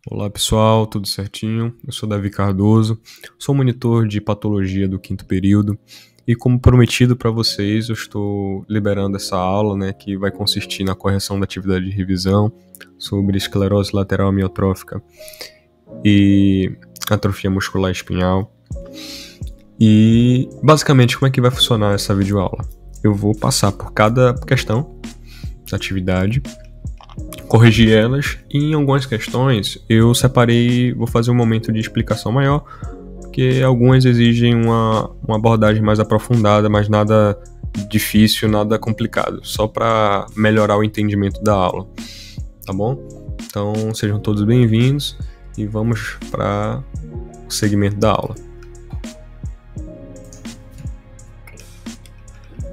Olá pessoal, tudo certinho? Eu sou Davi Cardoso, sou monitor de patologia do quinto período e, como prometido para vocês, eu estou liberando essa aula, que vai consistir na correção da atividade de revisão sobre esclerose lateral amiotrófica e atrofia muscular espinhal. E basicamente, como é que vai funcionar essa videoaula? Eu vou passar por cada questão da atividade, corrigir elas, e em algumas questões eu separei, vou fazer um momento de explicação maior, porque algumas exigem uma abordagem mais aprofundada, mas nada difícil, nada complicado, só para melhorar o entendimento da aula, tá bom? Então sejam todos bem-vindos e vamos para o segmento da aula.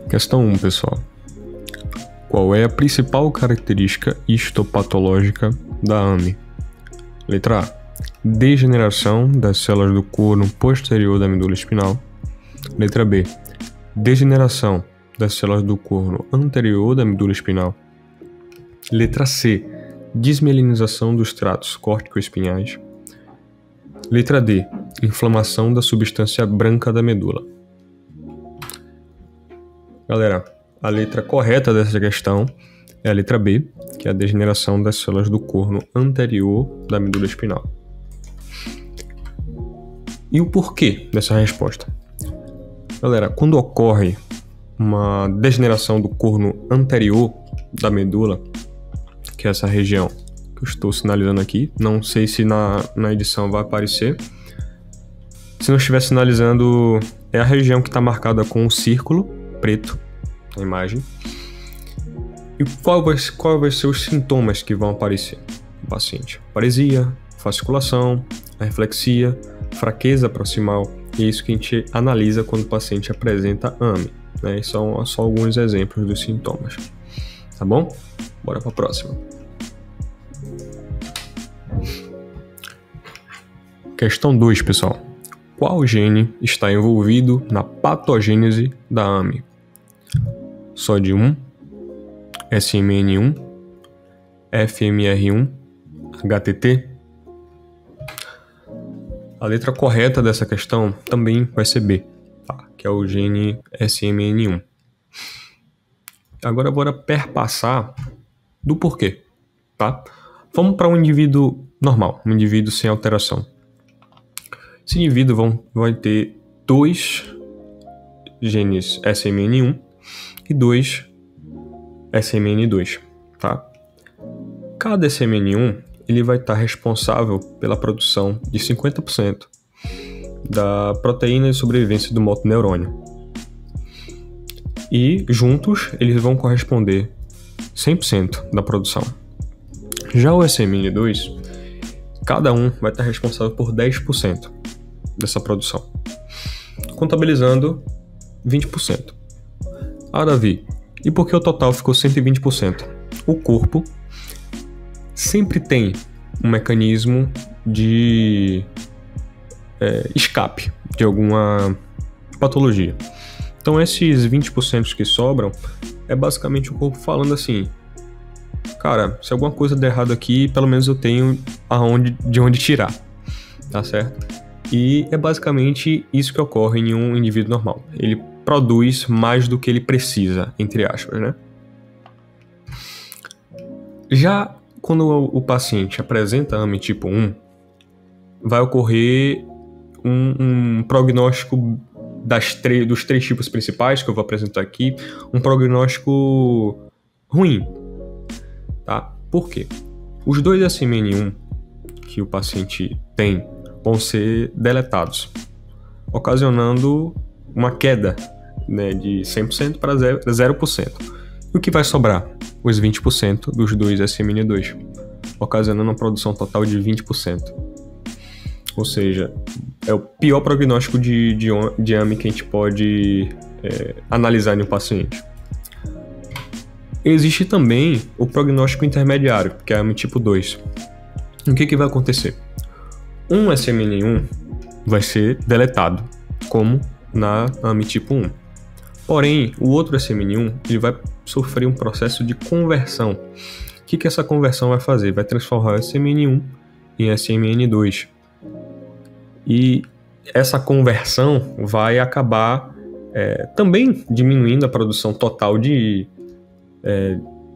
Questão 1, pessoal. Qual é a principal característica histopatológica da AME? Letra A. Degeneração das células do corno posterior da medula espinal. Letra B. Degeneração das células do corno anterior da medula espinal. Letra C. Desmielinização dos tratos córtico-espinhais. Letra D. Inflamação da substância branca da medula. Galera, a letra correta dessa questão é a letra B, que é a degeneração das células do corno anterior da medula espinal. E o porquê dessa resposta? Galera, quando ocorre uma degeneração do corno anterior da medula, que é essa região que eu estou sinalizando aqui, não sei se na edição vai aparecer. Se não estiver sinalizando, é a região que está marcada com um círculo preto na imagem. E qual vai ser os sintomas que vão aparecer no paciente? Paresia, fasciculação, reflexia, fraqueza proximal, e é isso que a gente analisa quando o paciente apresenta AME, E são só alguns exemplos dos sintomas, tá bom? Bora para a próxima. Questão 2, pessoal. Qual gene está envolvido na patogênese da AME? SOD1, SMN1, FMR1, HTT? A letra correta dessa questão também vai ser B, tá? Que é o gene SMN1. Agora bora perpassar do porquê, tá? Vamos para um indivíduo normal, um indivíduo sem alteração. Esse indivíduo vai ter dois genes SMN1 e 2 SMN2, tá? Cada SMN1 ele vai estar responsável pela produção de 50% da proteína de sobrevivência do motoneurônio. E juntos eles vão corresponder 100% da produção. Já o SMN2, cada um vai estar responsável por 10% dessa produção, contabilizando 20%. Ah, Davi, e por que o total ficou 120%? O corpo sempre tem um mecanismo de escape de alguma patologia. Então esses 20% que sobram é basicamente o corpo falando assim: cara, se alguma coisa der errado aqui, pelo menos eu tenho de onde tirar, tá certo? E é basicamente isso que ocorre em um indivíduo normal. Ele produz mais do que ele precisa, entre aspas, né? Já quando o paciente apresenta AME tipo 1, vai ocorrer um prognóstico dos três tipos principais que eu vou apresentar aqui, um prognóstico ruim, tá? Por quê? Os dois SMN1 que o paciente tem vão ser deletados, ocasionando uma queda, de 100% para 0%. E o que vai sobrar? Os 20% dos dois SMN2, ocasionando uma produção total de 20%. Ou seja, é o pior prognóstico de AME que a gente pode analisar em um paciente. Existe também o prognóstico intermediário, que é a AME tipo 2. O que vai acontecer? Um SMN1 vai ser deletado, como na AME tipo 1. Porém, o outro SMN1 ele vai sofrer um processo de conversão. O que essa conversão vai fazer? Vai transformar o SMN1 em SMN2. E essa conversão vai acabar também diminuindo a produção total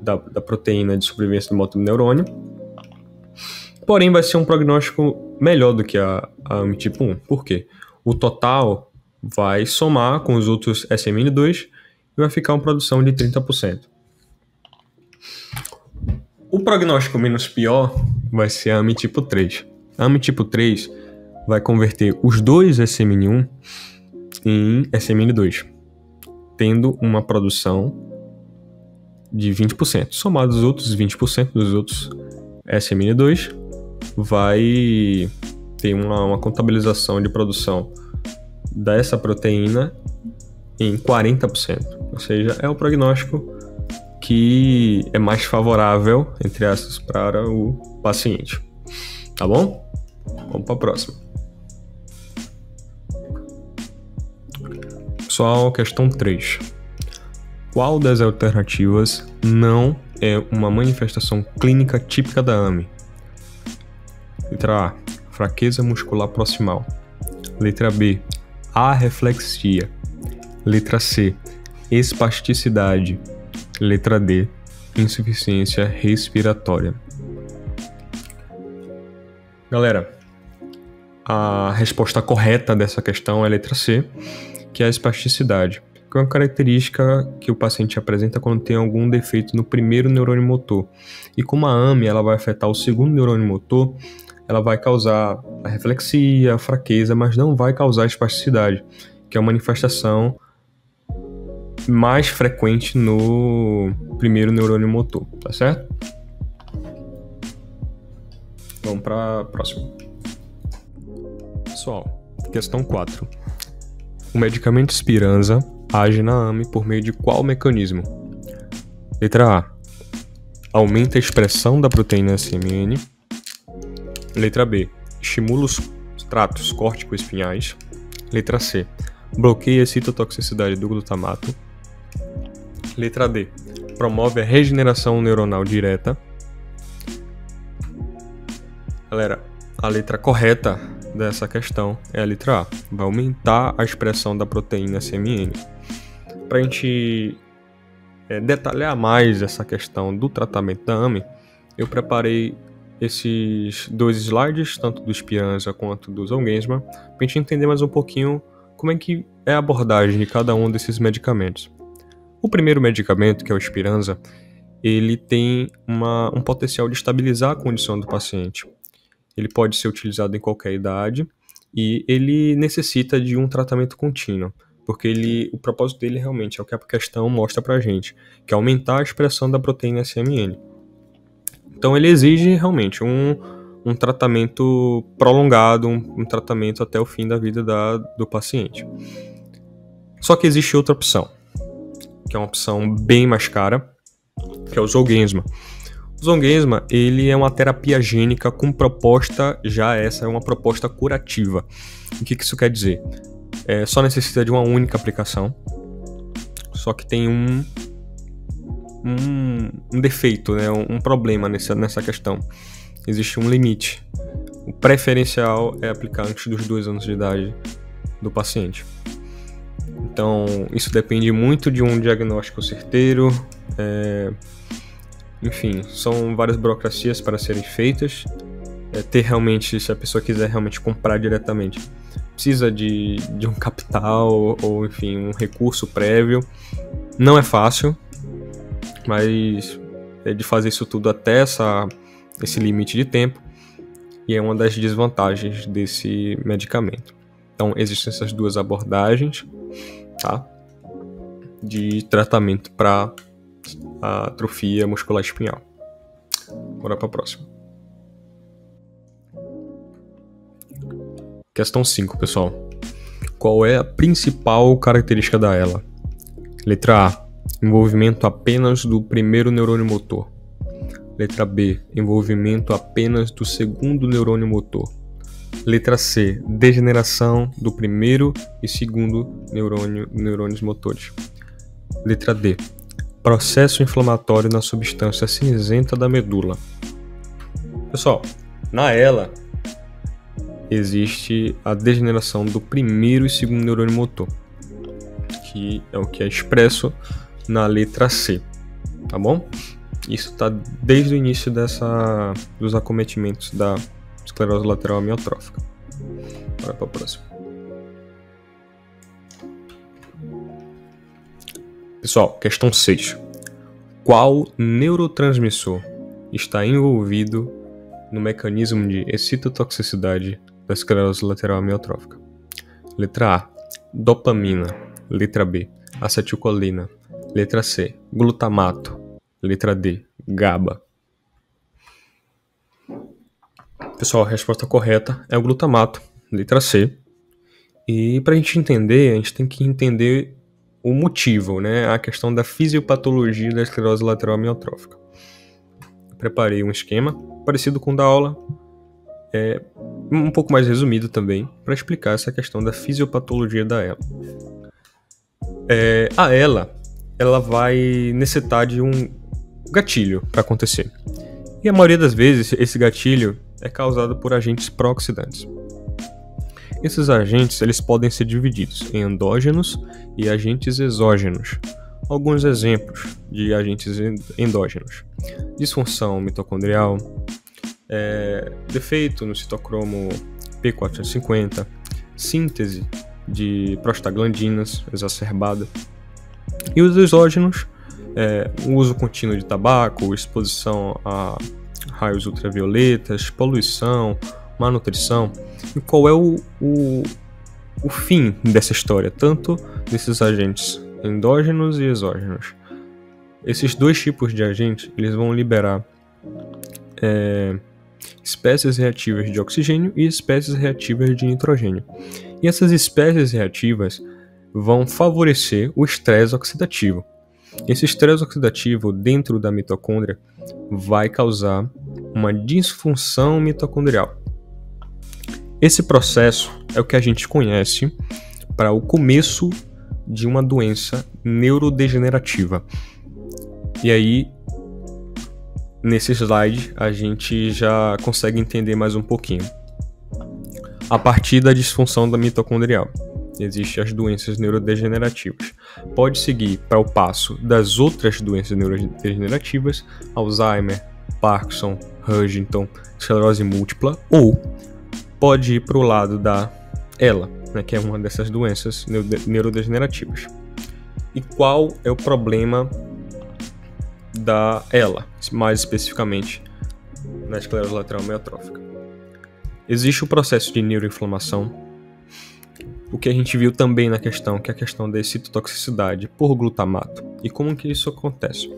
da proteína de sobrevivência do motoneurônio, porém vai ser um prognóstico melhor do que a AME tipo 1. Por quê? O total vai somar com os outros SMN2 e vai ficar uma produção de 30%. O prognóstico menos pior vai ser a AME tipo 3. A AME tipo 3 vai converter os dois SMN1 em SMN2, tendo uma produção de 20%. Somados os outros 20% dos outros SMN2, vai ter uma contabilização de produção dessa proteína em 40%. Ou seja, é o prognóstico que é mais favorável, entre aspas, para o paciente. Tá bom? Vamos para a próxima. Pessoal, questão 3. Qual das alternativas não é uma manifestação clínica típica da AME? Letra A, fraqueza muscular proximal. Letra B, arreflexia. Letra C, espasticidade. Letra D, insuficiência respiratória. Galera, a resposta correta dessa questão é a letra C, que é a espasticidade, que é uma característica que o paciente apresenta quando tem algum defeito no primeiro neurônio motor. E como a AME ela vai afetar o segundo neurônio motor, ela vai causar a reflexia, a fraqueza, mas não vai causar a espasticidade, que é uma manifestação mais frequente no primeiro neurônio motor, tá certo? Vamos para a próxima. Pessoal, questão 4. O medicamento Spinraza age na AME por meio de qual mecanismo? Letra A, aumenta a expressão da proteína SMN. Letra B, estimula os tratos córtico-espinhais. Letra C, bloqueia a citotoxicidade do glutamato. Letra D, promove a regeneração neuronal direta. Galera, a letra correta dessa questão é a letra A, vai aumentar a expressão da proteína SMN. Para a gente detalhar mais essa questão do tratamento da AME, eu preparei esses dois slides, tanto do Spinraza quanto do Zolgensma, para a gente entender mais um pouquinho como é que é a abordagem de cada um desses medicamentos. O primeiro medicamento, que é o Spinraza, ele tem um potencial de estabilizar a condição do paciente. Ele pode ser utilizado em qualquer idade e ele necessita de um tratamento contínuo, porque o propósito dele realmente é o que a questão mostra pra gente, que é aumentar a expressão da proteína SMN. Então ele exige realmente um tratamento prolongado, um tratamento até o fim da vida do paciente. Só que existe outra opção, que é uma opção bem mais cara, que é o Zolgensma. O Zolgensma, ele é uma terapia gênica com proposta, essa é uma proposta curativa. O que isso quer dizer? Só necessita de uma única aplicação, só que tem um defeito, né? Um problema nessa questão. Existe um limite. O preferencial é aplicar antes dos 2 anos de idade do paciente. Então, isso depende muito de um diagnóstico certeiro, enfim, são várias burocracias para serem feitas. Ter realmente, se a pessoa quiser realmente comprar diretamente, precisa de um capital ou enfim, um recurso prévio. Não é fácil, mas é de fazer isso tudo até esse limite de tempo, e é uma das desvantagens desse medicamento. Então, existem essas duas abordagens, tá? De tratamento para a atrofia muscular espinhal. Bora para a próxima. Questão 5, pessoal. Qual é a principal característica da ELA? Letra A, envolvimento apenas do primeiro neurônio motor. Letra B, envolvimento apenas do segundo neurônio motor. Letra C, degeneração do primeiro e segundo neurônios motores. Letra D, processo inflamatório na substância cinzenta da medula. Pessoal, Na ELA, existe a degeneração do primeiro e segundo neurônio motor, que é o que é expresso na letra C, tá bom? Isso está desde o início dos acometimentos da esclerose lateral amiotrófica. Bora para o próximo. Pessoal, questão 6. Qual neurotransmissor está envolvido no mecanismo de excitotoxicidade da esclerose lateral amiotrófica? Letra A, dopamina. Letra B, acetilcolina. Letra C, glutamato. Letra D, GABA. Pessoal, a resposta correta é o glutamato. Letra C. E para a gente entender, a gente tem que entender o motivo, né? A questão da fisiopatologia da esclerose lateral amiotrófica. Eu preparei um esquema parecido com o da aula, um pouco mais resumido também, para explicar essa questão da fisiopatologia da ELA. A ELA, ela vai necessitar de um gatilho para acontecer. E a maioria das vezes, esse gatilho é causado por agentes pró-oxidantes. Esses agentes eles podem ser divididos em endógenos e agentes exógenos. Alguns exemplos de agentes endógenos: disfunção mitocondrial, defeito no citocromo P450, síntese de prostaglandinas exacerbada. E os exógenos, o uso contínuo de tabaco, exposição a raios ultravioletas, poluição, má nutrição. E qual é o fim dessa história, tanto desses agentes endógenos e exógenos? Esses dois tipos de agentes eles vão liberar espécies reativas de oxigênio e espécies reativas de nitrogênio. E essas espécies reativas vão favorecer o estresse oxidativo. Esse estresse oxidativo dentro da mitocôndria vai causar uma disfunção mitocondrial. Esse processo é o que a gente conhece para o começo de uma doença neurodegenerativa. E aí, nesse slide, a gente já consegue entender mais um pouquinho. A partir da disfunção da mitocondrial, existem as doenças neurodegenerativas. Pode seguir para o passo das outras doenças neurodegenerativas, Alzheimer, Parkinson, Huntington, esclerose múltipla, ou pode ir para o lado da ELA, né, que é uma dessas doenças neurodegenerativas. E qual é o problema da ELA, mais especificamente na esclerose lateral amiotrófica? Existe o processo de neuroinflamação, o que a gente viu também na questão, que é a questão da excitotoxicidade por glutamato. E como que isso acontece?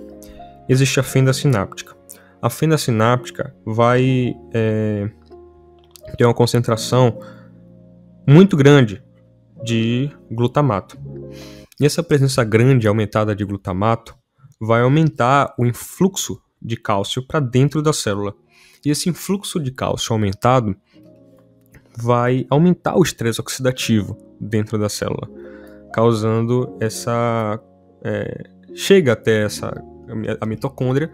Existe a fenda sináptica. A fenda sináptica vai ter uma concentração muito grande de glutamato. E essa presença grande aumentada de glutamato vai aumentar o influxo de cálcio para dentro da célula. E esse influxo de cálcio aumentado vai aumentar o estresse oxidativo dentro da célula, causando chega até a mitocôndria,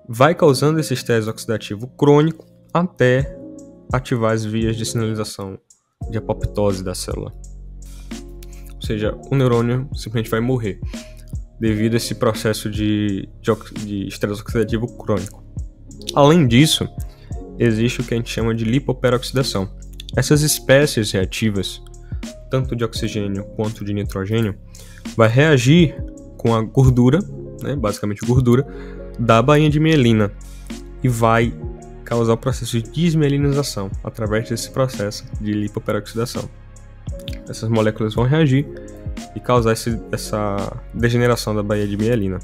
vai causando esse estresse oxidativo crônico até ativar as vias de sinalização de apoptose da célula. Ou seja, o neurônio simplesmente vai morrer devido a esse processo de estresse oxidativo crônico. Além disso, existe o que a gente chama de lipoperoxidação. Essas espécies reativas, tanto de oxigênio quanto de nitrogênio, vai reagir com a gordura, né, basicamente gordura, da bainha de mielina e vai causar o processo de desmielinização através desse processo de lipoperoxidação. Essas moléculas vão reagir e causar essa degeneração da bainha de mielina.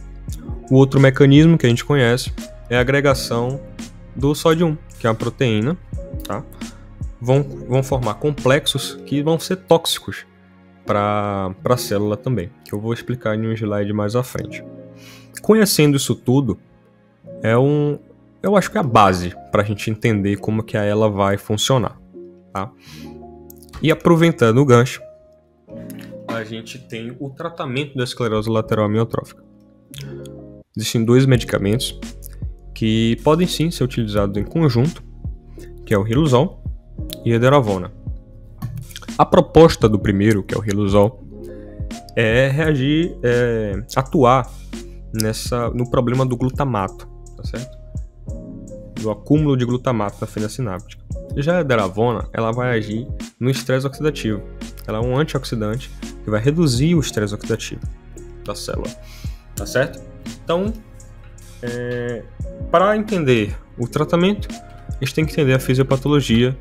O outro mecanismo que a gente conhece é a agregação do sódio 1, que é uma proteína, tá? Vão formar complexos que vão ser tóxicos para a célula também, que eu vou explicar em um slide mais à frente. Conhecendo isso tudo, eu acho que é a base para a gente entender como que ela vai funcionar, tá? E aproveitando o gancho, a gente tem o tratamento da esclerose lateral amiotrófica. Existem dois medicamentos que podem sim ser utilizados em conjunto que é o riluzol, e edaravona. A proposta do primeiro, que é o riluzol, é atuar no problema do glutamato, tá certo? Do acúmulo de glutamato na fenda sináptica. Já a edaravona, ela vai agir no estresse oxidativo. Ela é um antioxidante que vai reduzir o estresse oxidativo da célula, tá certo? Então, para entender o tratamento, a gente tem que entender a fisiopatologia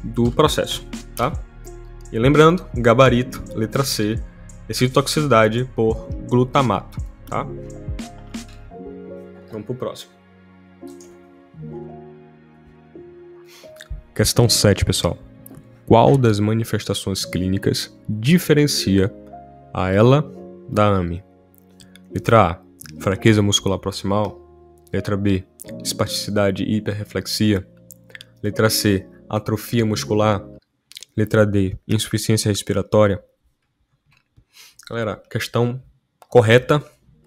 do processo, tá? E lembrando, gabarito, letra C, excitotoxicidade por glutamato, tá? Vamos pro próximo. Questão 7, pessoal. Qual das manifestações clínicas diferencia a ELA da AME? Letra A, fraqueza muscular proximal. Letra B, espasticidade e hiperreflexia. Letra C, atrofia muscular. Letra D, insuficiência respiratória. Galera, a questão correta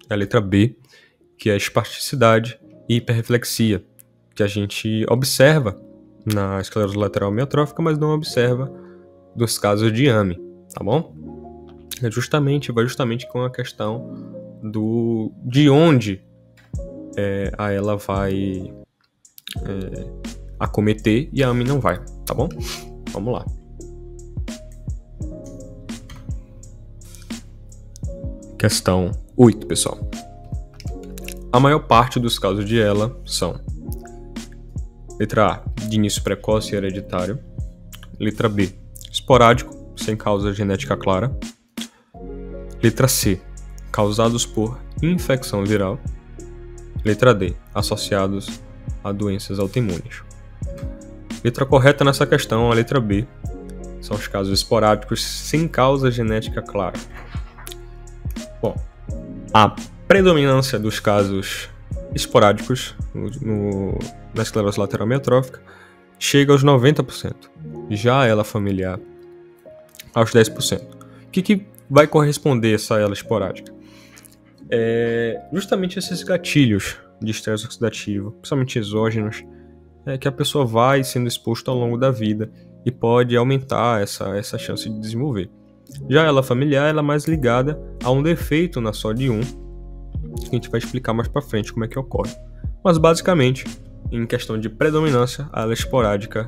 é a letra B, que é a espasticidade e hiperreflexia, que a gente observa na esclerose lateral amiotrófica, mas não observa nos casos de AME, tá bom? Vai justamente com a questão de onde ela vai acometer e a AME não vai, tá bom? Vamos lá. Questão 8, pessoal. A maior parte dos casos de ELA são: letra A, de início precoce e hereditário. Letra B, esporádico, sem causa genética clara. Letra C, causados por infecção viral. Letra D, associados a doenças autoimunes. Letra correta nessa questão, a letra B, são os casos esporádicos sem causa genética clara. Bom, a predominância dos casos esporádicos na esclerose lateral amiotrófica chega aos 90%. Já a ELA familiar, aos 10%. O que vai corresponder a essa ELA esporádica? Justamente esses gatilhos de estresse oxidativo, principalmente exógenos, que a pessoa vai sendo exposta ao longo da vida e pode aumentar essa chance de desenvolver. Já a ELA familiar, ela é mais ligada a um defeito na SOD1, que a gente vai explicar mais para frente como é que ocorre. Mas basicamente, em questão de predominância, a ELA esporádica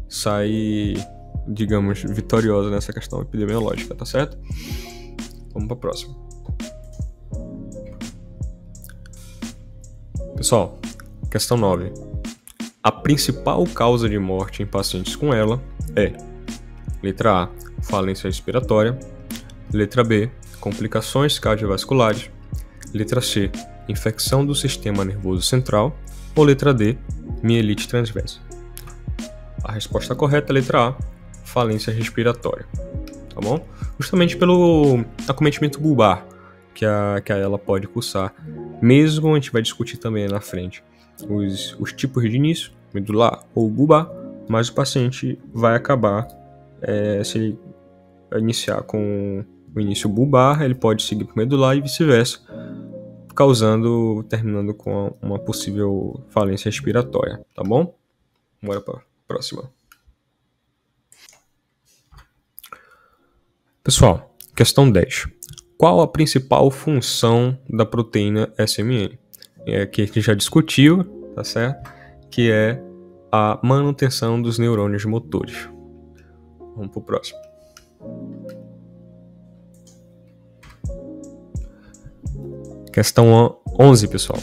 sai, digamos, vitoriosa nessa questão epidemiológica, tá certo? Vamos para a próxima. Pessoal, questão 9. A principal causa de morte em pacientes com ELA é: letra A, falência respiratória. Letra B, complicações cardiovasculares. Letra C, infecção do sistema nervoso central. Ou letra D, mielite transversa. A resposta correta é a letra A, falência respiratória. Tá bom? Justamente pelo acometimento bulbar que a ELA pode cursar. Mesmo a gente vai discutir também na frente os tipos de início, medular ou bulbar, mas o paciente vai acabar, se ele iniciar com o início bulbar, ele pode seguir para o medular e vice-versa, terminando com uma possível falência respiratória, tá bom? Bora para a próxima. Pessoal, questão 10. Qual a principal função da proteína SMN? Que a gente já discutiu, tá certo? Que é a manutenção dos neurônios motores. Vamos para o próximo. Questão 11, pessoal.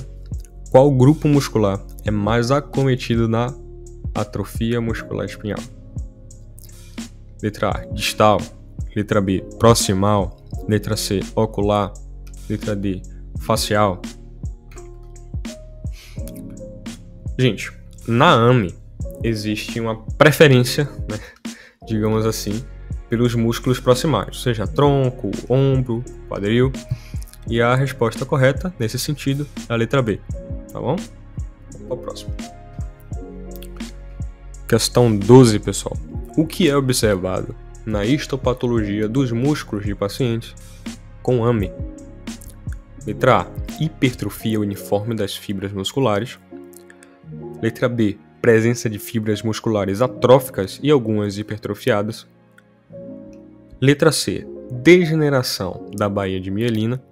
Qual grupo muscular é mais acometido na atrofia muscular espinhal? Letra A, distal. Letra B, proximal. Letra C, ocular. Letra D, facial. Gente, na AME existe uma preferência, né, digamos assim, pelos músculos proximais, ou seja, tronco, ombro, quadril. E a resposta correta, nesse sentido, é a letra B. Tá bom? Vamos para o próximo. Questão 12, pessoal. O que é observado na histopatologia dos músculos de pacientes com AME? Letra A, hipertrofia uniforme das fibras musculares. Letra B, presença de fibras musculares atróficas e algumas hipertrofiadas. Letra C, degeneração da baía de mielina.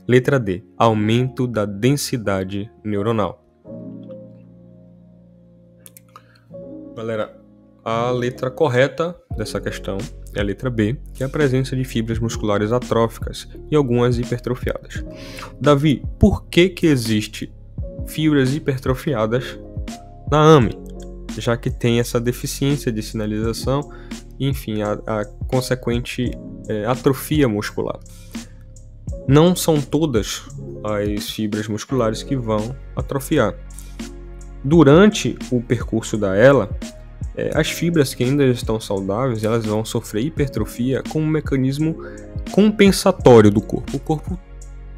Letra D, aumento da densidade neuronal. Galera, a letra correta dessa questão é a letra B, que é a presença de fibras musculares atróficas e algumas hipertrofiadas. Davi, por que existe fibras hipertrofiadas na AME? Já que tem essa deficiência de sinalização, enfim, a consequente atrofia muscular. Não são todas as fibras musculares que vão atrofiar. Durante o percurso da ELA, as fibras que ainda estão saudáveis, elas vão sofrer hipertrofia como um mecanismo compensatório do corpo. O corpo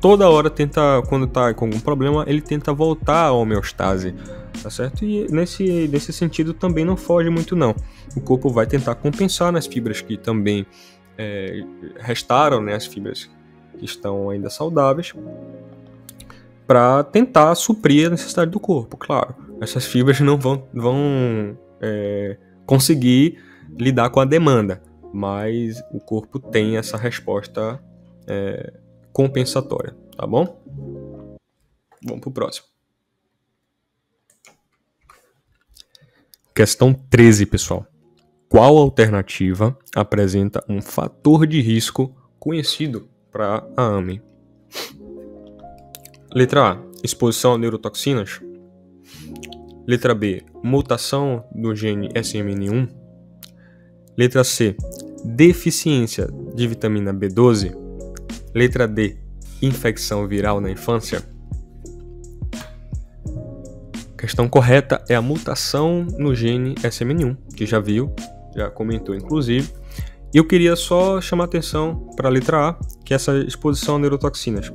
toda hora tenta, quando está com algum problema, ele tenta voltar à homeostase, tá certo? E nesse sentido também não foge muito não. O corpo vai tentar compensar nas fibras que também restaram, né, as fibras que estão ainda saudáveis, para tentar suprir a necessidade do corpo, claro. Essas fibras não vão conseguir lidar com a demanda, mas o corpo tem essa resposta compensatória, tá bom? Vamos pro próximo. Questão 13, pessoal. Qual alternativa apresenta um fator de risco conhecido para a AME? Letra A, exposição a neurotoxinas. Letra B, mutação do gene SMN1. Letra C, deficiência de vitamina B12. Letra D, infecção viral na infância. A questão correta é a mutação no gene SMN1, que já viu, já comentou inclusive. E eu queria só chamar atenção para a letra A, que é essa exposição a neurotoxinas.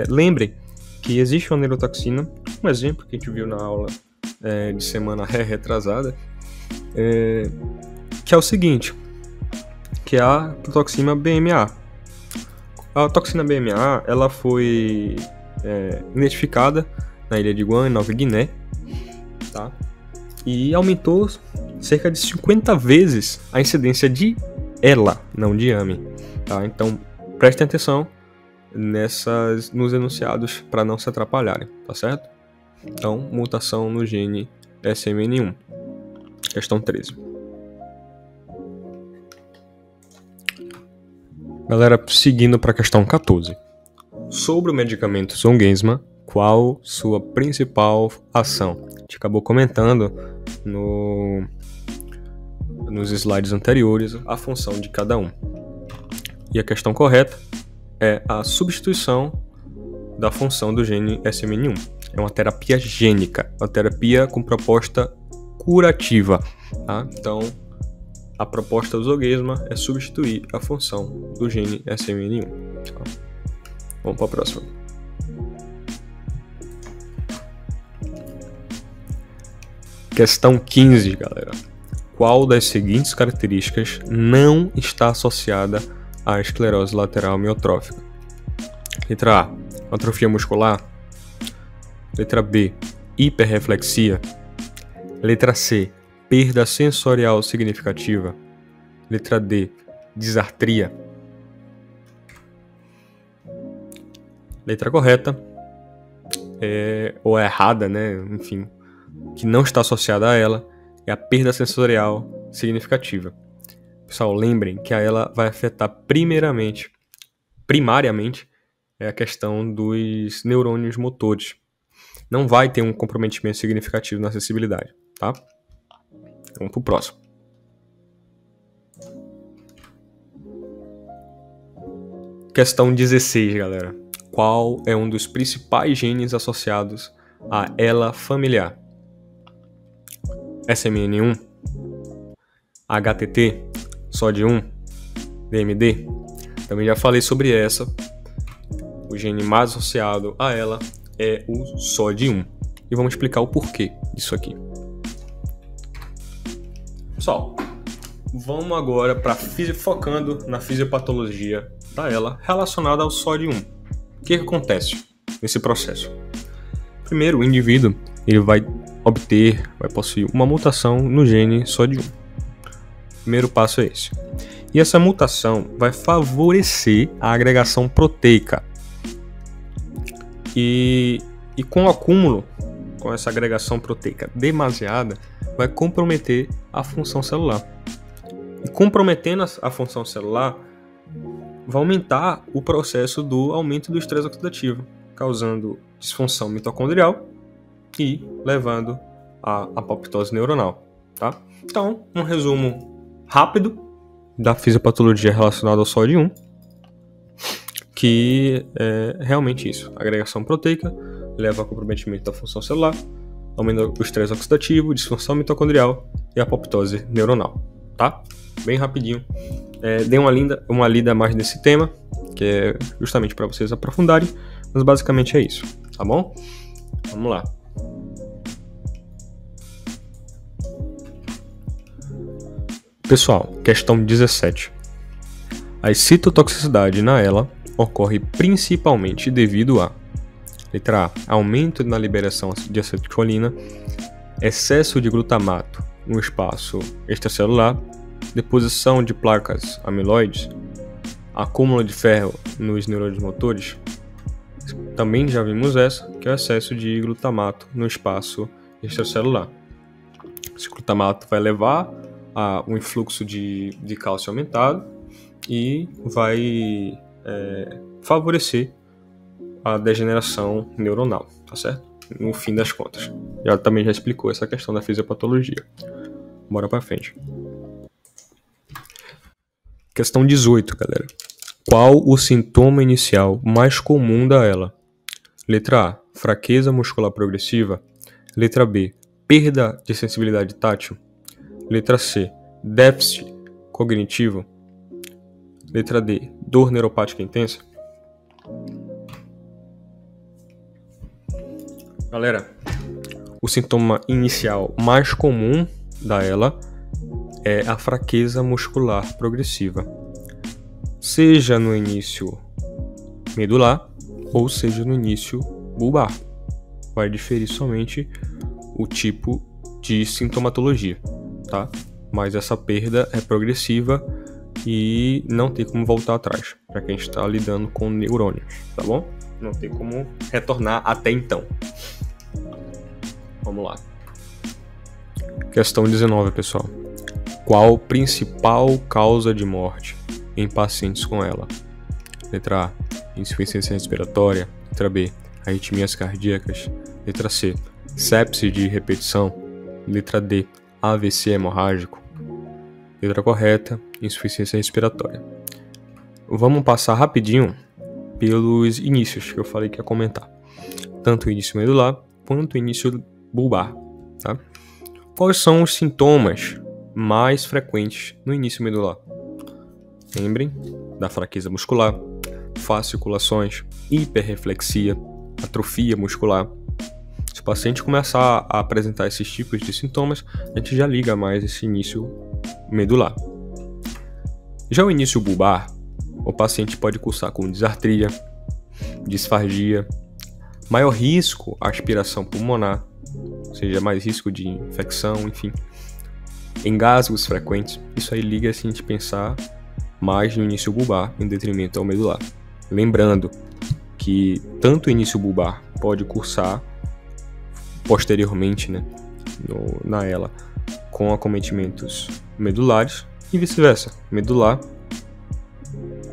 Lembrem que existe uma neurotoxina, um exemplo que a gente viu na aula de semana retrasada, que é o seguinte, que é a toxina BMA. A toxina BMA, ela foi identificada na ilha de Guam, em Nova Guiné, tá? E aumentou cerca de 50 vezes a incidência de ELA, não de AME, tá? Então, prestem atenção nos enunciados para não se atrapalharem, tá certo? Então, mutação no gene SMN1. Questão 13. Galera, seguindo para a questão 14. Sobre o medicamento Zolgensma, qual sua principal ação? A gente acabou comentando nos slides anteriores a função de cada um. E a questão correta é a substituição da função do gene SMN1. É uma terapia gênica, uma terapia com proposta curativa, tá? Então, a proposta do Zolgensma é substituir a função do gene SMN1. Tá? Vamos para a próxima. Questão 15, galera. Qual das seguintes características não está associada à esclerose lateral amiotrófica? Letra A, atrofia muscular. Letra B, hiperreflexia. Letra C, perda sensorial significativa. Letra D, disartria. Letra correta, ou errada, né? Enfim, que não está associada a ela, é a perda sensorial significativa. Pessoal, lembrem que a ela vai afetar primariamente, a questão dos neurônios motores. Não vai ter um comprometimento significativo na acessibilidade, tá? Vamos pro próximo. Questão 16, galera. Qual é um dos principais genes associados a ela familiar? SMN1, HTT, SOD1, DMD. Também já falei sobre essa. O gene mais associado a ela é o SOD1. E vamos explicar o porquê disso aqui. Pessoal, vamos agora focando na fisiopatologia da ela relacionada ao SOD1. O que acontece nesse processo? Primeiro, o indivíduo ele vai vai possuir uma mutação no gene SOD1. O primeiro passo é esse. E essa mutação vai favorecer a agregação proteica. E com o acúmulo, com essa agregação proteica demasiada, vai comprometer a função celular. E comprometendo a função celular, vai aumentar o processo do aumento do estresse oxidativo, causando disfunção mitocondrial e levando à apoptose neuronal, tá? Então, um resumo rápido da fisiopatologia relacionada ao SOD1, que é realmente isso. A agregação proteica leva ao comprometimento da função celular, aumenta o estresse oxidativo, disfunção mitocondrial e apoptose neuronal, tá? Bem rapidinho. Dei uma lida mais nesse tema, que é justamente para vocês aprofundarem, mas basicamente é isso, tá bom? Vamos lá. Pessoal, questão 17. A citotoxicidade na ELA ocorre principalmente devido a: letra A, aumento na liberação de acetilcolina, excesso de glutamato no espaço extracelular, deposição de placas amiloides, acúmulo de ferro nos neurônios motores. Também já vimos essa, que é o excesso de glutamato no espaço extracelular. Esse glutamato vai levar a um influxo de cálcio aumentado e vai favorecer a degeneração neuronal, tá certo? No fim das contas. Também já explicou essa questão da fisiopatologia. Bora pra frente. Questão 18, galera. Qual o sintoma inicial mais comum da ELA? Letra A, fraqueza muscular progressiva. Letra B, perda de sensibilidade tátil. Letra C, déficit cognitivo. Letra D, dor neuropática intensa. Galera, o sintoma inicial mais comum da ELA é a fraqueza muscular progressiva, seja no início medular ou seja no início bulbar. Vai diferir somente o tipo de sintomatologia, tá? Mas essa perda é progressiva e não tem como voltar atrás, já que a gente está lidando com neurônios, tá bom? Não tem como retornar até então. Vamos lá. Questão 19, pessoal. Qual principal causa de morte em pacientes com ELA? Letra A, insuficiência respiratória. Letra B, arritmias cardíacas. Letra C, sepse de repetição. Letra D, AVC hemorrágico. Letra correta, insuficiência respiratória. Vamos passar rapidinho pelos inícios que eu falei que ia comentar. Tanto o início medular quanto o início bulbar, tá? Quais são os sintomas mais frequentes no início medular? Lembrem da fraqueza muscular, fasciculações, hiperreflexia, atrofia muscular. Se o paciente começar a apresentar esses tipos de sintomas, a gente já liga mais esse início medular. Já o início bulbar, o paciente pode cursar com disartria, disfagia, maior risco à aspiração pulmonar, ou seja, mais risco de infecção, enfim, engasgos frequentes. Isso aí liga assim, a gente pensar mais no início bulbar em detrimento ao medular. Lembrando que tanto o início bulbar pode cursar posteriormente, né, na ELA, com acometimentos medulares e vice-versa. Medular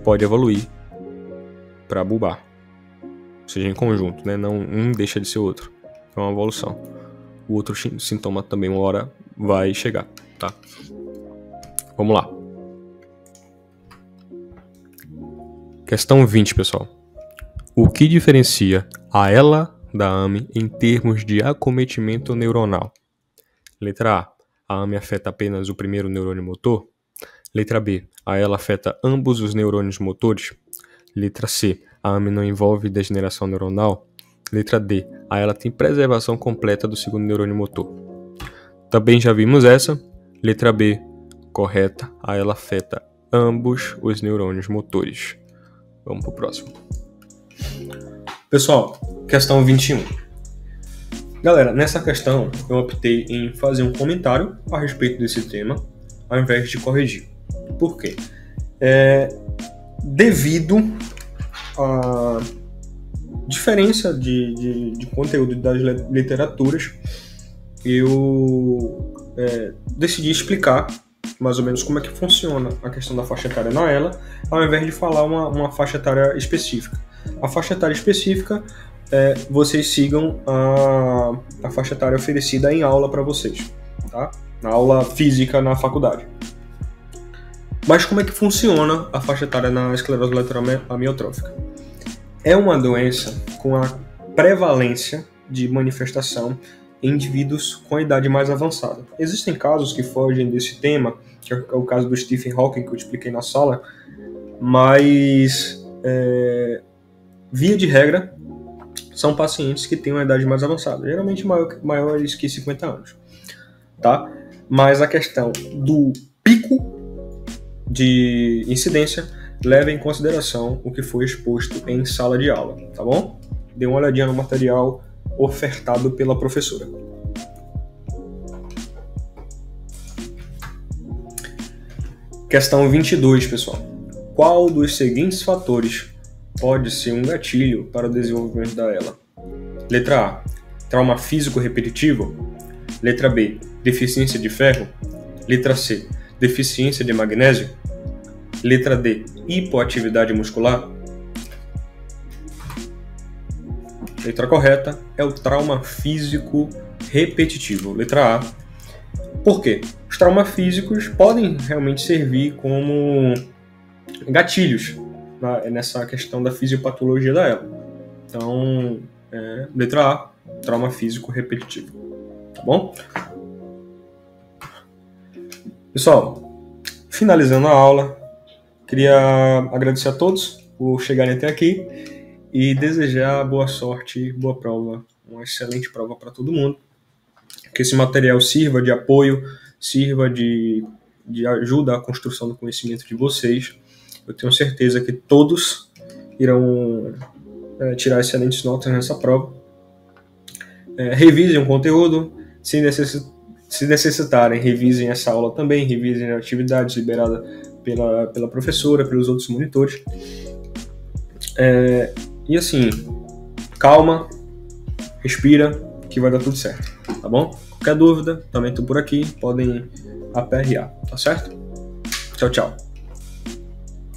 pode evoluir para bulbar, ou seja, em conjunto, né? Não um deixa de ser outro, é uma evolução. O outro sintoma também uma hora vai chegar, tá? Vamos lá. Questão 20, pessoal. O que diferencia a ELA da AME em termos de acometimento neuronal? Letra A, a AME afeta apenas o primeiro neurônio motor. Letra B, a ELA afeta ambos os neurônios motores. Letra C, a AME não envolve degeneração neuronal. Letra D, a ELA tem preservação completa do segundo neurônio motor. Também já vimos essa. Letra B, correta, a ELA afeta ambos os neurônios motores. Vamos para o próximo. Pessoal, questão 21. Galera, nessa questão eu optei em fazer um comentário a respeito desse tema, ao invés de corrigir. Por quê? Devido à diferença de conteúdo das literaturas, eu decidi explicar mais ou menos como é que funciona a questão da faixa etária na ELA, ao invés de falar uma faixa etária específica. A faixa etária específica, vocês sigam a faixa etária oferecida em aula para vocês, tá? Na aula física na faculdade. Mas como é que funciona a faixa etária na esclerose lateral amiotrófica? É uma doença com a prevalência de manifestação em indivíduos com a idade mais avançada. Existem casos que fogem desse tema, que é o caso do Stephen Hawking, que eu expliquei na sala, mas, via de regra, são pacientes que têm uma idade mais avançada, geralmente maiores que 50 anos. Tá? Mas a questão do pico de incidência leva em consideração o que foi exposto em sala de aula, tá bom? Dê uma olhadinha no material ofertado pela professora. Questão 22, pessoal. Qual dos seguintes fatores pode ser um gatilho para o desenvolvimento da ELA? Letra A, trauma físico repetitivo. Letra B, deficiência de ferro. Letra C, deficiência de magnésio. Letra D, hipoatividade muscular. Letra correta é o trauma físico repetitivo. Letra A. Por quê? Os traumas físicos podem realmente servir como gatilhos nessa questão da fisiopatologia da ELA. Então, letra A, trauma físico repetitivo. Tá bom? Pessoal, finalizando a aula, queria agradecer a todos por chegarem até aqui e desejar boa sorte, boa prova, uma excelente prova para todo mundo. Que esse material sirva de apoio, sirva de ajuda à construção do conhecimento de vocês. Eu tenho certeza que todos irão tirar excelentes notas nessa prova. Revisem o conteúdo, se necessitarem, revisem essa aula também, revisem a atividade liberada pela professora, pelos outros monitores. E assim, calma, respira, que vai dar tudo certo, tá bom? Qualquer dúvida, também estou por aqui, podem aperrear, tá certo? Tchau, tchau.